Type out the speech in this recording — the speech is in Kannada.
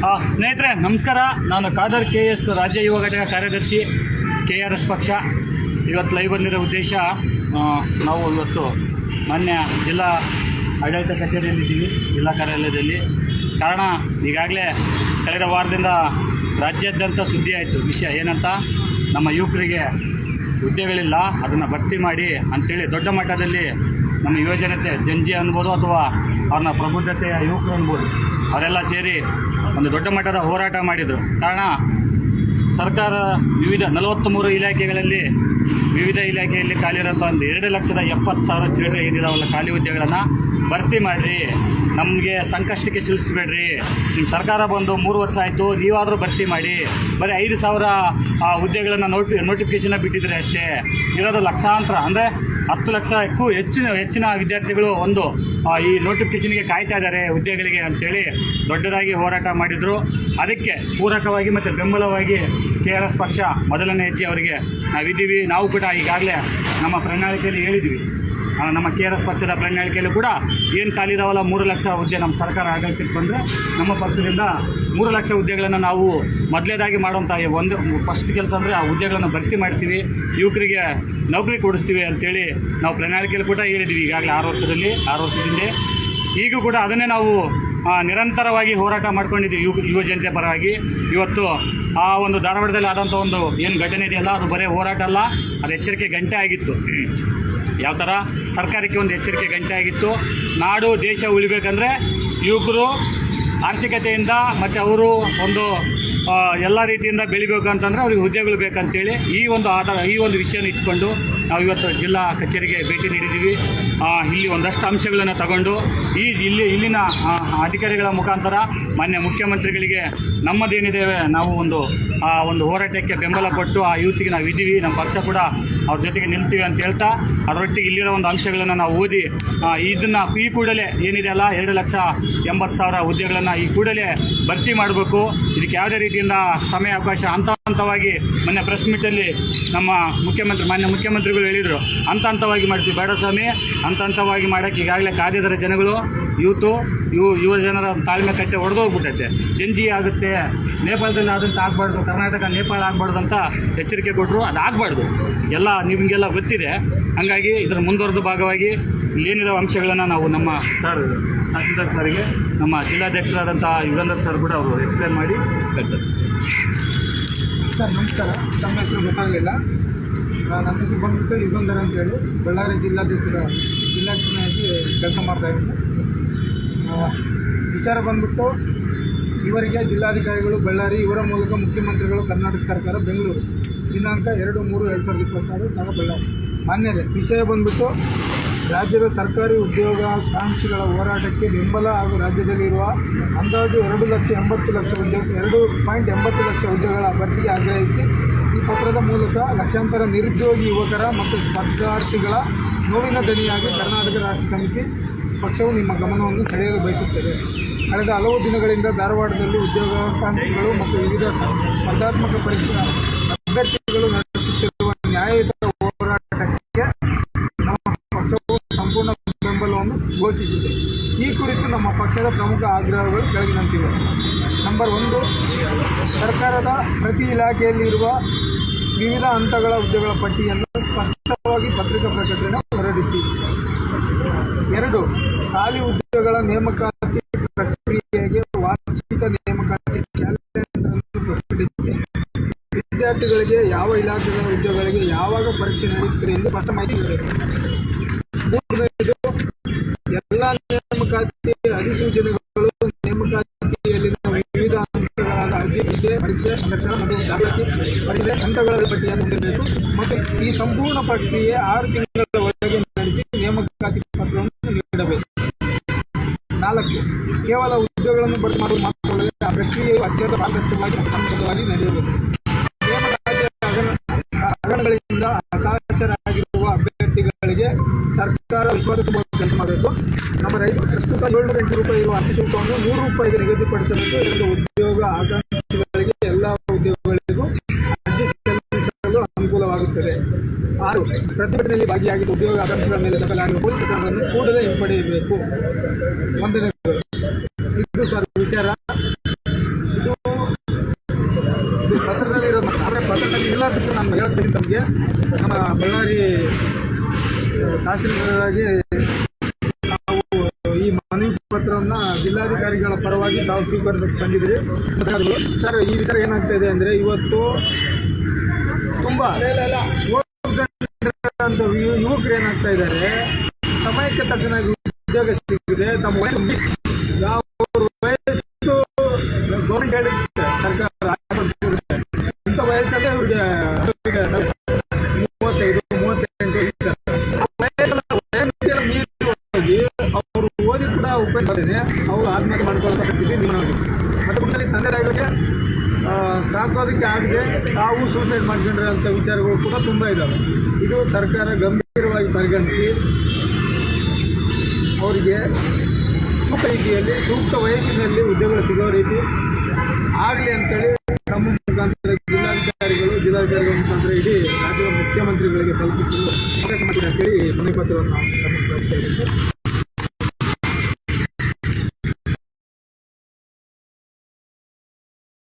ಸ್ನೇಹಿತರೆ ನಮಸ್ಕಾರ. ನಾನು ಖಾದರ್ KS ರಾಜ್ಯ ಯುವ ಘಟಕ ಕಾರ್ಯದರ್ಶಿ KRS ಪಕ್ಷ. ಇವತ್ತು ಲೈವ್ ಬಂದಿರೋ ಉದ್ದೇಶ, ನಾವು ಇವತ್ತು ಮಾನ್ಯ ಜಿಲ್ಲಾ ಆಡಳಿತ ಕಚೇರಿಯಲ್ಲಿದ್ದೀವಿ, ಜಿಲ್ಲಾ ಕಾರ್ಯಾಲಯದಲ್ಲಿ. ಕಾರಣ, ಈಗಾಗಲೇ ಕಳೆದ ವಾರದಿಂದ ರಾಜ್ಯಾದ್ಯಂತ ಸುದ್ದಿ ಆಯಿತು. ವಿಷಯ ಏನಂತ, ನಮ್ಮ ಯುವಕರಿಗೆ ಹುದ್ದೆಗಳಿಲ್ಲ, ಅದನ್ನು ಭರ್ತಿ ಮಾಡಿ ಅಂಥೇಳಿ ದೊಡ್ಡ ಮಟ್ಟದಲ್ಲಿ ನಮ್ಮ ಯುವಜನತೆ, ಜಂಜಿ ಅನ್ಬೋದು ಅಥವಾ ಅವ್ರನ್ನ ಪ್ರಬುದ್ಧತೆಯ ಯುವಕರು ಅನ್ಬೋದು, ಅವರೆಲ್ಲ ಸೇರಿ ಒಂದು ದೊಡ್ಡ ಮಟ್ಟದ ಹೋರಾಟ ಮಾಡಿದರು. ಕಾರಣ, ಸರ್ಕಾರ ವಿವಿಧ 43 ಇಲಾಖೆಗಳಲ್ಲಿ ವಿವಿಧ ಇಲಾಖೆಯಲ್ಲಿ ಖಾಲಿ ಇರೋಂಥ ಒಂದು 2,70,000 ಚಿಲ್ಲರೆ ಏನಿದಾವಲ್ಲ ಖಾಲಿ ಹುದ್ದೆಗಳನ್ನು ಭರ್ತಿ ಮಾಡಿರಿ, ನಮಗೆ ಸಂಕಷ್ಟಕ್ಕೆ ಸಿಲುಕಿಸ್ಬೇಡ್ರಿ. ನಿಮ್ಮ ಸರ್ಕಾರ ಬಂದು 3 ವರ್ಷ ಆಯಿತು, ನೀವಾದರೂ ಭರ್ತಿ ಮಾಡಿ. ಬರೀ 5,000 ಹುದ್ದೆಗಳನ್ನು ನೋಟಿಫಿಕೇಷನ್ ಬಿಟ್ಟಿದ್ರೆ ಅಷ್ಟೇ. ಇರೋದು ಲಕ್ಷಾಂತರ, ಅಂದರೆ 10 ಲಕ್ಷಕ್ಕೂ ಹೆಚ್ಚಿನ ವಿದ್ಯಾರ್ಥಿಗಳು ಈ ನೋಟಿಫಿಕೇಷನ್ಗೆ ಕಾಯ್ತಾ ಇದ್ದಾರೆ ಹುದ್ದೆಗಳಿಗೆ ಅಂತೇಳಿ ದೊಡ್ಡದಾಗಿ ಹೋರಾಟ ಮಾಡಿದರು. ಅದಕ್ಕೆ ಪೂರಕವಾಗಿ ಮತ್ತು ಬೆಂಬಲವಾಗಿ KRS ಪಕ್ಷ ಮೊದಲನೇ ಹೆಜ್ಜೆ ಅವರಿಗೆ ನಾವಿದ್ದೀವಿ. ನಾವು ಕೂಡ ಈಗಾಗಲೇ ನಮ್ಮ ಪ್ರಣಾಳಿಕೆಯಲ್ಲಿ ಹೇಳಿದ್ವಿ, ನಮ್ಮ KRS ಪಕ್ಷದ ಪ್ರಣಾಳಿಕೆಯಲ್ಲೂ ಕೂಡ ಏನು ಖಾಲಿದಾವಲ್ಲ 3 ಲಕ್ಷ ಹುದ್ದೆ ನಮ್ಮ ಸರ್ಕಾರ ಆಡಳಿತಕ್ಕೆ ಬಂದರೆ ನಮ್ಮ ಪಕ್ಷದಿಂದ 3 ಲಕ್ಷ ಹುದ್ದೆಗಳನ್ನು ನಾವು ಮೊದಲೇದಾಗಿ ಮಾಡೋಂಥ ಒಂದು ಫಸ್ಟ್ ಕೆಲಸ ಅಂದರೆ ಆ ಹುದ್ದೆಗಳನ್ನು ಭರ್ತಿ ಮಾಡ್ತೀವಿ, ಯುವಕರಿಗೆ ನೌಕರಿ ಕೊಡಿಸ್ತೀವಿ ಅಂತೇಳಿ ನಾವು ಪ್ರಣಾಳಿಕೆಯಲ್ಲಿ ಕೂಡ ಹೇಳಿದ್ವಿ ಈಗಾಗಲೇ 6 ವರ್ಷದಿಂದ. ಈಗೂ ಕೂಡ ಅದನ್ನೇ ನಾವು ನಿರಂತರವಾಗಿ ಹೋರಾಟ ಮಾಡ್ಕೊಂಡಿದ್ದೀವಿ ಯುವ ಜನತೆ ಪರವಾಗಿ. ಇವತ್ತು ಆ ಒಂದು ಧಾರವಾಡದಲ್ಲಿ ಆದಂಥ ಒಂದು ಏನು ಘಟನೆ ಇದೆಯಲ್ಲ, ಅದು ಬರೀ ಹೋರಾಟ ಅಲ್ಲ, ಅದು ಎಚ್ಚರಿಕೆ ಗಂಟೆ ಆಗಿತ್ತು. ಯಾವ ಥರ ಸರ್ಕಾರಕ್ಕೆ ಒಂದು ಎಚ್ಚರಿಕೆ ಗಂಟೆ ಆಗಿತ್ತು. ನಾಡು ದೇಶ ಉಳಿಬೇಕಂದ್ರೆ ಯುವಕರು ಆರ್ಥಿಕತೆಯಿಂದ ಮತ್ತು ಅವರು ಒಂದು ಎಲ್ಲ ರೀತಿಯಿಂದ ಬೆಳಿಬೇಕು ಅಂತಂದರೆ ಅವ್ರಿಗೆ ಹುದ್ದೆಗಳು ಬೇಕಂತೇಳಿ ಈ ಒಂದು ವಿಷಯನ ಇಟ್ಕೊಂಡು ನಾವು ಇವತ್ತು ಜಿಲ್ಲಾ ಕಚೇರಿಗೆ ಭೇಟಿ ನೀಡಿದ್ದೀವಿ. ಇಲ್ಲಿ ಒಂದಷ್ಟು ಅಂಶಗಳನ್ನು ತಗೊಂಡು ಇಲ್ಲಿನ ಅಧಿಕಾರಿಗಳ ಮುಖಾಂತರ ಮಾನ್ಯ ಮುಖ್ಯಮಂತ್ರಿಗಳಿಗೆ ನಮ್ಮದೇನಿದೆ ನಾವು ಒಂದು ಹೋರಾಟಕ್ಕೆ ಬೆಂಬಲ ಕೊಟ್ಟು ಆ ಯೂತ್ಗೆ ನಾವು ಇದ್ದೀವಿ, ನಮ್ಮ ಪಕ್ಷ ಕೂಡ ಅವ್ರ ಜೊತೆಗೆ ನಿಲ್ತೀವಿ ಅಂತ ಹೇಳ್ತಾ, ಅದರೊಟ್ಟಿಗೆ ಇಲ್ಲಿರೋ ಒಂದು ಅಂಶಗಳನ್ನು ನಾವು ಓದಿ ಇದನ್ನು ಈ ಕೂಡಲೇ ಏನಿದೆ ಅಲ್ಲ 2,80,000 ಹುದ್ದೆಗಳನ್ನು ಈ ಕೂಡಲೇ ಭರ್ತಿ ಮಾಡಬೇಕು. ಇದಕ್ಕೆ ಯಾವುದೇ ರೀತಿಯಿಂದ ಸಮಯ ಅವಕಾಶ ಹಂತವಾಗಿ ಮೊನ್ನೆ ಪ್ರೆಸ್ ಮೀಟಲ್ಲಿ ನಮ್ಮ ಮಾನ್ಯ ಮುಖ್ಯಮಂತ್ರಿಗಳು ಹೇಳಿದರು, ಹಂತವಾಗಿ ಮಾಡ್ತೀವಿ ಬೇಡ ಸ್ವಾಮಿ, ಹಂತವಾಗಿ ಮಾಡೋಕ್ಕೆ ಈಗಾಗಲೇ ಕಾದಿದ್ದಾರೆ ಜನಗಳು. ಯುವ ಜನರ ತಾಳ್ಮೆ ಕಟ್ಟೆ ಹೊಡೆದೋಗ್ಬಿಟ್ಟೈತೆ, ಜಂಜಿ ಆಗುತ್ತೆ, ನೇಪಾಳದಲ್ಲಿ ಆದಂಥ ಆಗಬಾರ್ದು, ಕರ್ನಾಟಕ ನೇಪಾಳ ಆಗಬಾರ್ದು ಅಂತ ಎಚ್ಚರಿಕೆ ಕೊಟ್ಟರು. ಅದು ಆಗಬಾರ್ದು, ಎಲ್ಲ ನಿಮಗೆಲ್ಲ ಗೊತ್ತಿದೆ. ಹಾಗಾಗಿ ಇದರ ಮುಂದುವರೆದ ಭಾಗವಾಗಿ ಏನಿರೋ ಅಂಶಗಳನ್ನು ನಾವು ನಮ್ಮ ತಹಸೀಲ್ದಾರ್ ಸರ್ಗೆ, ನಮ್ಮ ಜಿಲ್ಲಾಧ್ಯಕ್ಷರಾದಂಥ ಯುಗಂಧರ್ ಸರ್ ಕೂಡ ಅವರು ಎಕ್ಸ್ಪ್ಲೇನ್ ಮಾಡಿ ಹೇಳ್ತಾರೆ. ಸರ್ ನಮಸ್ಕಾರ. ತಮ್ಮ ಹೆಸರು ಗೊತ್ತಾಗಲಿಲ್ಲ. ನನ್ನ ಹೆಸರು ಬಂದುಬಿಟ್ಟು ಯುಗಂಧರ್ ಅಂತೇಳಿ ಬಳ್ಳಾರಿ ಜಿಲ್ಲಾಧ್ಯಕ್ಷನಾಗಿ ಕೆಲಸ ಮಾಡ್ತಾಯಿದ್ದೀನಿ. ವಿಚಾರ ಬಂದುಬಿಟ್ಟು, ಇವರಿಗೆ ಜಿಲ್ಲಾಧಿಕಾರಿಗಳು ಬಳ್ಳಾರಿ, ಇವರ ಮೂಲಕ ಮುಖ್ಯಮಂತ್ರಿಗಳು ಕರ್ನಾಟಕ ಸರ್ಕಾರ ಬೆಂಗಳೂರು, ದಿನಾಂಕ 2/3/2026 ಸ್ಥಳ ಬಳ್ಳಾರಿ. ಮಾನ್ಯರೇ, ವಿಷಯ ಬಂದುಬಿಟ್ಟು ರಾಜ್ಯದ ಸರ್ಕಾರಿ ಉದ್ಯೋಗಾಕಾಂಕ್ಷಿಗಳ ಹೋರಾಟಕ್ಕೆ ಬೆಂಬಲ ಹಾಗೂ ರಾಜ್ಯದಲ್ಲಿರುವ ಅಂದಾಜು 2.80 ಲಕ್ಷ ಹುದ್ದೆಗಳ ಭರ್ತಿಗೆ ಆಗ್ರಹಿಸಿ ಈ ಪತ್ರದ ಮೂಲಕ ಲಕ್ಷಾಂತರ ನಿರುದ್ಯೋಗಿ ಯುವಕರ ಮತ್ತು ಸ್ಪರ್ಧಾರ್ಥಿಗಳ ನೋವಿನ ದನಿಯಾಗಿ ಕರ್ನಾಟಕ ರಾಷ್ಟ್ರ ಸಮಿತಿ ಪಕ್ಷವು ನಿಮ್ಮ ಗಮನವನ್ನು ಸೆಳೆಯಲು ಬಯಸುತ್ತದೆ. ಕಳೆದ ಹಲವು ದಿನಗಳಿಂದ ಧಾರವಾಡದಲ್ಲಿ ಉದ್ಯೋಗಾಕಾಂಕ್ಷಿಗಳು ಮತ್ತು ವಿವಿಧ ಸ್ಪರ್ಧಾತ್ಮಕ ಪರೀಕ್ಷಾ ಅಭ್ಯರ್ಥಿಗಳು ನಡೆಸುತ್ತಿರುವ ನ್ಯಾಯಯುತ ಹೋರಾಟಕ್ಕೆ ನಮ್ಮ ಪಕ್ಷವು ಸಂಪೂರ್ಣ ಬೆಂಬಲವನ್ನು ಘೋಷಿಸಿದೆ. ಈ ಕುರಿತು ನಮ್ಮ ಪಕ್ಷದ ಪ್ರಮುಖ ಆಗ್ರಹಗಳು ಕೆಳಗಿನಂತಿವೆ. ನಂಬರ್ 1, ಸರ್ಕಾರದ ಪ್ರತಿ ಇಲಾಖೆಯಲ್ಲಿರುವ ವಿವಿಧ ಹಂತಗಳ ಹುದ್ದೆಗಳ ಪಟ್ಟಿಯನ್ನು ಸ್ಪಷ್ಟವಾಗಿ ಪತ್ರಿಕಾ ಪ್ರಕಟಣೆ ಹೊರಡಿಸಿ. 2, ಖಾಲಿ ಹುದ್ದೆಗಳ ನೇಮಕಾತಿ ಪ್ರಕ್ರಿಯೆಗೆ ವಾರ್ಷಿಕ ನೇಮಕಾತಿ ಕ್ಯಾಲೆಂಡರ್ ಅನ್ನು ಪ್ರಕಟಿಸಿ ವಿದ್ಯಾರ್ಥಿಗಳಿಗೆ ಯಾವ ಇಲಾಖೆಗಳ ಹುದ್ದೆಗಳಿಗೆ ಯಾವಾಗ ಪರೀಕ್ಷೆ ನಡೆಯುತ್ತದೆ ಎಂದು ಸ್ಪಷ್ಟ ಮಾಹಿತಿ ನೀಡಬೇಕು. 3, ಎಲ್ಲ ನೇಮಕಾತಿ ಅಧಿಸೂಚನೆಗಳು ನೇಮಕಾತಿಯಲ್ಲಿನ ವಿವಿಧ ಅಂಶಗಳಾದ ಅರ್ಜಿ, ಹುದ್ದೆ, ಪರೀಕ್ಷೆ, ಸಂದರ್ಶನ ಮತ್ತು ದಾಖಲಾತಿ ಪರೀಕ್ಷೆ ಹಂತಗಳ ಪಟ್ಟಿಯನ್ನು ಹೊಂದಿರಬೇಕು ಮತ್ತು ಈ ಸಂಪೂರ್ಣ ಪ್ರಕ್ರಿಯೆ 6 ತಿಂಗಳ ಒಳಗೆ ನಡೆಸಿ ನೇಮಕಾತಿ ಪತ್ರವನ್ನು ನೀಡಬೇಕು. 4, ಕೇವಲ ಹುದ್ದೆಗಳನ್ನು ಭರ್ತಿ ಮಾಡುವುದು ಮಾತ್ರವಲ್ಲದೆ ಆ ಪ್ರಕ್ರಿಯೆಯು ಅತ್ಯಂತ ಪಾರದರ್ಶಕವಾಗಿ ಹಂತವಾಗಿ ನಡೆಯಬೇಕು. ನೇಮಕಾತಿ ಹಗರಣಗಳಿಂದ ಹತಾಶರಾಗಿರುವ ಅಭ್ಯರ್ಥಿಗಳಿಗೆ ಸರ್ಕಾರ ವಿಶ್ವಾಸ ತುಂಬುವ ಕೆಲಸ ಮಾಡಬೇಕು. ನಂಬರ್ 5, ಪ್ರಸ್ತುತ 708 ರೂಪಾಯಿ ಇರುವ ಅತಿಶುಲ್ಕವನ್ನು 100 ರೂಪಾಯಿಗೆ ನಿಗದಿಪಡಿಸಬೇಕು. ಇದರಿಂದ ಉದ್ಯೋಗ ಆಕಾಂಕ್ಷಿಗಳಿಗೆ ಎಲ್ಲ ಉದ್ಯೋಗಗಳಿಗೂ ಅರ್ಜಿ ಸಲ್ಲಿಸಲು ಅನುಕೂಲವಾಗುತ್ತದೆ. 6, ಪ್ರತಿಭಟನೆಯಲ್ಲಿ ಭಾಗಿಯಾಗಿದ್ದ ಉದ್ಯೋಗ ಆಕಾಂಕ್ಷಿಗಳ ಮೇಲೆ ದಾಖಲಾಗಿರುವ ಪೊಲೀಸ್ ಪ್ರಕರಣವನ್ನು ಕೂಡಲೇ ಹಿಂಪಡೆಯಬೇಕು. ವಂದನೆಗಳು. ಇದು ಸರ್ ವಿಚಾರ. ಪತ್ರವನ್ನು ಜಿಲ್ಲಾಧಿಕಾರಿಗಳ ಪರವಾಗಿ ತಾವು ಸ್ವೀಕರಿಸಕ್ಕೆ ಬಂದಿದ್ದೀರಿ. ಸರ್, ಈ ವಿಚಾರ ಏನಾಗ್ತಾ ಇದೆ ಅಂದರೆ ಇವತ್ತು ತುಂಬ ಅಂತ ಯುವಕರು ಏನಾಗ್ತಾ ಇದ್ದಾರೆ, ಸಮಯಕ್ಕೆ ತಕ್ಕನಾಗಿ ಉದ್ಯೋಗ ಸಿಕ್ಕಿದೆ, ತಮ್ಮ ವಯಸ್ಸು ಗೌರ್ಮೆಂಟ್ ಹೇಳಿರುತ್ತೆ, ಸರ್ಕಾರ ಇಂಥ ವಯಸ್ಸಲ್ಲೇ ಅವ್ರಿಗೆ 35-38 ಮೀರಿ ಅವರು ಓದಿ ಕೂಡ ಉಪಯೋಗ ಬರ್ತದೆ, ಅವರು ಆತ್ಮಹತ್ಯೆ ಮಾಡ್ಕೊಳ್ಳೋಕೆ ಮತ್ತು ಪುಟ್ಟಲ್ಲಿ ತಂದೆ ತಾಯಿಗಳಿಗೆ ಸಾಕೋದಕ್ಕೆ ಆಗದೆ ತಾವು ಸೂಸೈಡ್ ಮಾಡ್ಕೊಂಡಿರೋಂಥ ವಿಚಾರಗಳು ಕೂಡ ತುಂಬ ಇದ್ದಾವೆ. ಇದು ಸರ್ಕಾರ ಗಂಭೀರವಾಗಿ ಪರಿಗಣಿಸಿ ಅವರಿಗೆ ಸೂಕ್ತ ರೀತಿಯಲ್ಲಿ ಸೂಕ್ತ ವಯಸ್ಸಿನಲ್ಲಿ ಉದ್ಯೋಗ ಸಿಗೋ ರೀತಿ ಆಗಲಿ ಅಂತೇಳಿ ತಮ್ಮ ಮುಖಾಂತರ ಜಿಲ್ಲಾಧಿಕಾರಿಗಳ ಮುಖಾಂತರ ಇಡೀ ರಾಜ್ಯದ ಮುಖ್ಯಮಂತ್ರಿಗಳಿಗೆ ತಲುಪಿಸಲು ಅಂತೇಳಿ ಮನವಿ ಪತ್ರವನ್ನು